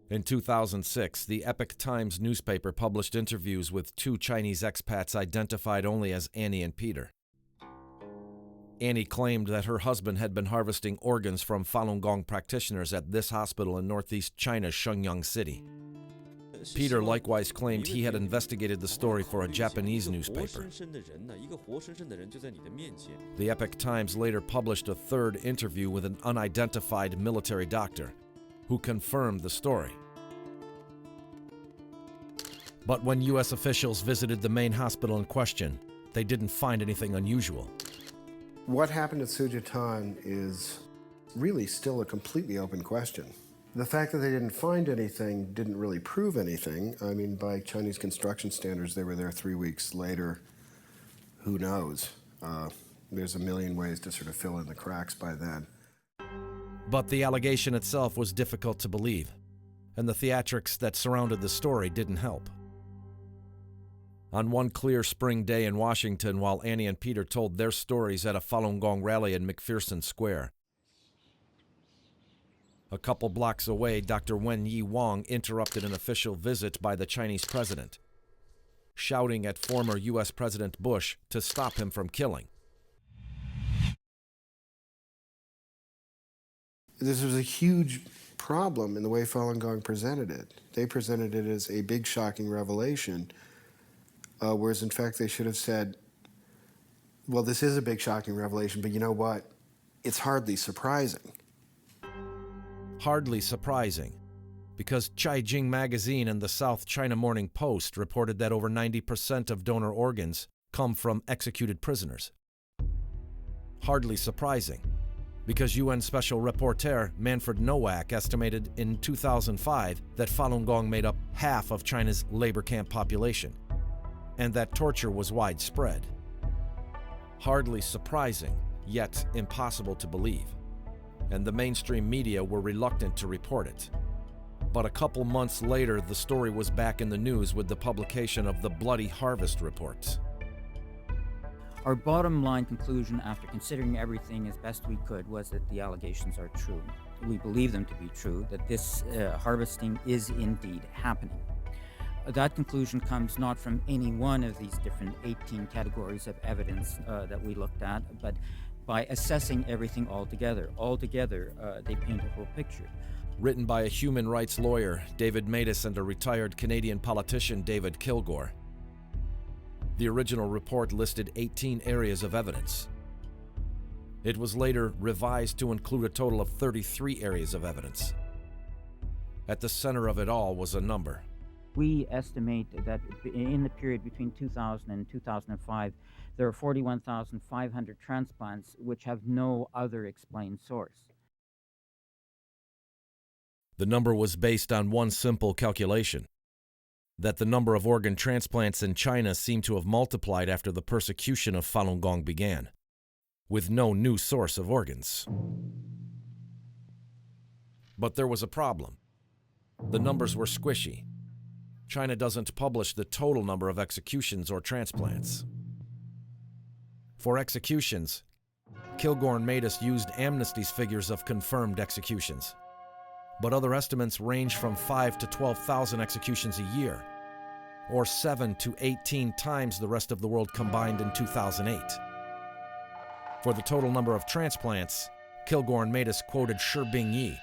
In 2006, the Epoch Times newspaper published interviews with two Chinese expats identified only as Annie and Peter. Annie claimed that her husband had been harvesting organs from Falun Gong practitioners at this hospital in northeast China's Shenyang City. Peter likewise claimed he had investigated the story for a Japanese newspaper. The Epoch Times later published a third interview with an unidentified military doctor, who confirmed the story. But when U.S. officials visited the main hospital in question, they didn't find anything unusual. What happened at Sujitan is really still a completely open question. The fact that they didn't find anything didn't really prove anything. I mean, by Chinese construction standards, they were there 3 weeks later. Who knows? There's a million ways to sort of fill in the cracks by then. But the allegation itself was difficult to believe, and the theatrics that surrounded the story didn't help. On one clear spring day in Washington, while Annie and Peter told their stories at a Falun Gong rally in McPherson Square, a couple blocks away, Dr. Wenyi Wang interrupted an official visit by the Chinese president, shouting at former U.S. President Bush to stop him from killing. This was a huge problem in the way Falun Gong presented it. They presented it as a big, shocking revelation, whereas in fact they should have said, well, this is a big, shocking revelation, but you know what? It's hardly surprising. Hardly surprising, because Caijing magazine and the South China Morning Post reported that over 90% of donor organs come from executed prisoners. Hardly surprising, because UN Special Rapporteur Manfred Nowak estimated in 2005 that Falun Gong made up half of China's labor camp population, and that torture was widespread. Hardly surprising, yet impossible to believe, and the mainstream media were reluctant to report it. But a couple months later, the story was back in the news with the publication of the Bloody Harvest Report. Our bottom line conclusion, after considering everything as best we could, was that the allegations are true. We believe them to be true, that this harvesting is indeed happening. That conclusion comes not from any one of these different 18 categories of evidence that we looked at, but by assessing everything all together. Altogether, they paint a whole picture. Written by a human rights lawyer, David Matas, and a retired Canadian politician, David Kilgour. The original report listed 18 areas of evidence. It was later revised to include a total of 33 areas of evidence. At the center of it all was a number. We estimate that in the period between 2000 and 2005, there are 41,500 transplants which have no other explained source. The number was based on one simple calculation: that the number of organ transplants in China seemed to have multiplied after the persecution of Falun Gong began, with no new source of organs. But there was a problem. The numbers were squishy. China doesn't publish the total number of executions or transplants. For executions, Kilgour and Matas used Amnesty's figures of confirmed executions, but other estimates range from 5,000 to 12,000 executions a year, or 7 to 18 times the rest of the world combined in 2008. For the total number of transplants, Kilgour and Matas quoted Shi Bingyi,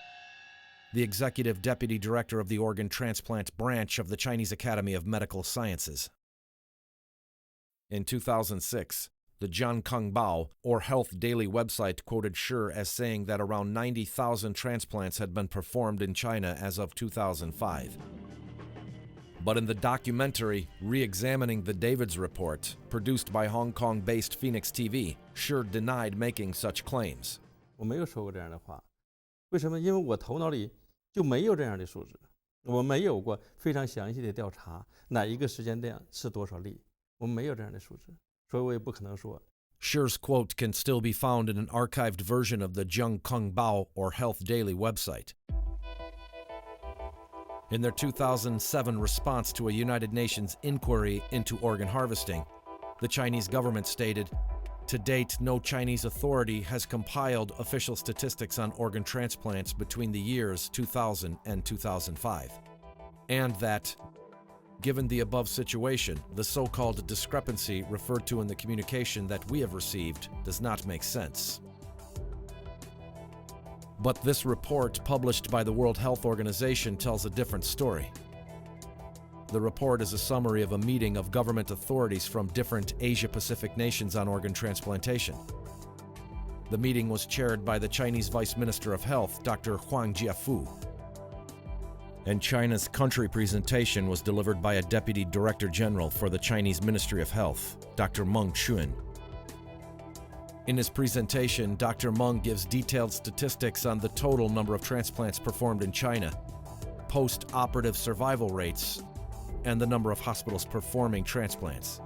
the executive deputy director of the organ transplant branch of the Chinese Academy of Medical Sciences. In 2006, the Jiangkongbao, or Health Daily website, quoted Shi as saying that around 90,000 transplants had been performed in China as of 2005. But in the documentary Re-examining the Davids Report, produced by Hong Kong-based Phoenix TV, Shi denied making such claims. 我没有说过这样的话，为什么？因为我头脑里就没有这样的数字，我没有过非常详细的调查哪一个时间段是多少例，我们没有这样的数字，所以我也不可能说。 Shi's quote can still be found in an archived version of the Jiangkongbao, or Health Daily website. In their 2007 response to a United Nations inquiry into organ harvesting, the Chinese government stated, To date, no Chinese authority has compiled official statistics on organ transplants between the years 2000 and 2005. And that, given the above situation, the so-called discrepancy referred to in the communication that we have received does not make sense. But this report, published by the World Health Organization, tells a different story. The report is a summary of a meeting of government authorities from different Asia-Pacific nations on organ transplantation. The meeting was chaired by the Chinese Vice Minister of Health, Dr. Huang Jiafu. And China's country presentation was delivered by a Deputy Director General for the Chinese Ministry of Health, Dr. Meng Chun. In his presentation, Dr. Meng gives detailed statistics on the total number of transplants performed in China, post-operative survival rates, and the number of hospitals performing transplants.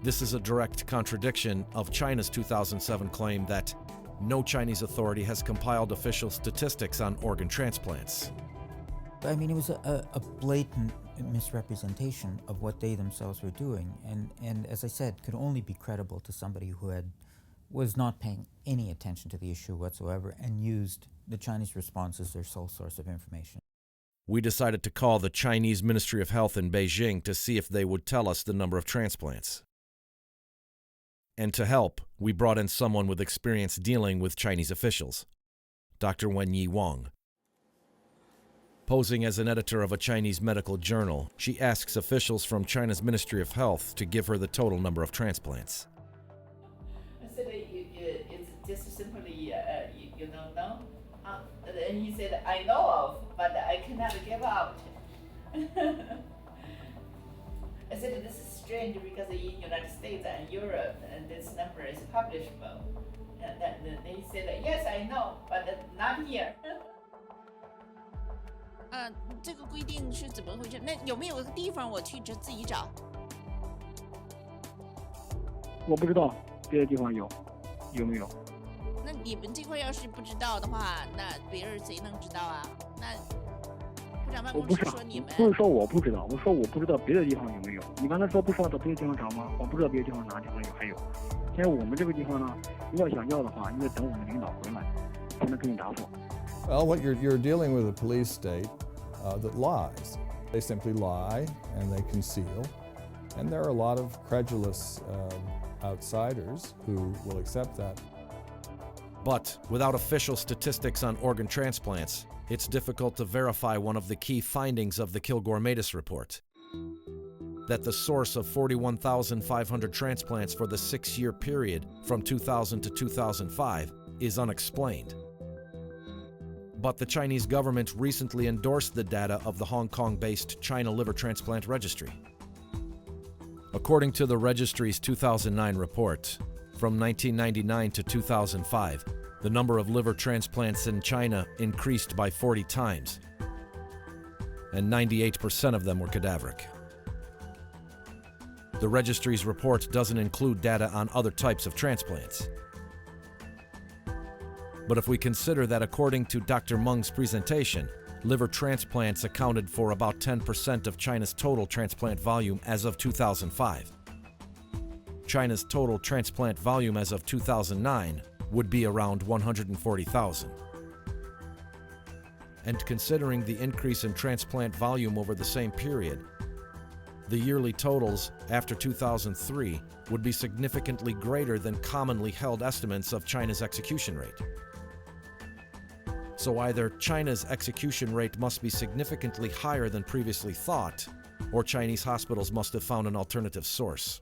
This is a direct contradiction of China's 2007 claim that no Chinese authority has compiled official statistics on organ transplants. I mean, it was a blatant misrepresentation of what they themselves were doing, and as I said, could only be credible to somebody who was not paying any attention to the issue whatsoever and used the Chinese response as their sole source of information. We decided to call the Chinese Ministry of Health in Beijing to see if they would tell us the number of transplants. And to help, we brought in someone with experience dealing with Chinese officials, Dr. Wenyi Wang. Posing as an editor of a Chinese medical journal, she asks officials from China's Ministry of Health to give her the total number of transplants. I said, it's just simply, you don't know? And he said, I know of, but I cannot give out. I said, this is strange because in United States and Europe, and this number is publishable. And then he said, yes, I know, but not here. 这个规定是怎么回事？那有没有一个地方我去自己找？我不知道，别的地方有没有？那你们这块要是不知道的话，那别人谁能知道啊？那部长办公室说你们不是说我不知道，我说我不知道别的地方有没有。你刚才说不是要到别的地方找吗？我不知道别的地方哪地方有还有。现在我们这个地方呢，如果想要的话，应该等我们领导回来才能给你答复。Well, what you're dealing with a police state that lies. They simply lie and they conceal. And there are a lot of credulous outsiders who will accept that. But without official statistics on organ transplants, it's difficult to verify one of the key findings of the Kilgore-Mattis report. That the source of 41,500 transplants for the 6-year period from 2000 to 2005 is unexplained. But the Chinese government recently endorsed the data of the Hong Kong-based China Liver Transplant Registry. According to the registry's 2009 report, from 1999 to 2005, the number of liver transplants in China increased by 40 times, and 98% of them were cadaveric. The registry's report doesn't include data on other types of transplants. But if we consider that according to Dr. Meng's presentation, liver transplants accounted for about 10% of China's total transplant volume as of 2005. China's total transplant volume as of 2009 would be around 140,000. And considering the increase in transplant volume over the same period, the yearly totals after 2003 would be significantly greater than commonly held estimates of China's execution rate. So either China's execution rate must be significantly higher than previously thought, or Chinese hospitals must have found an alternative source.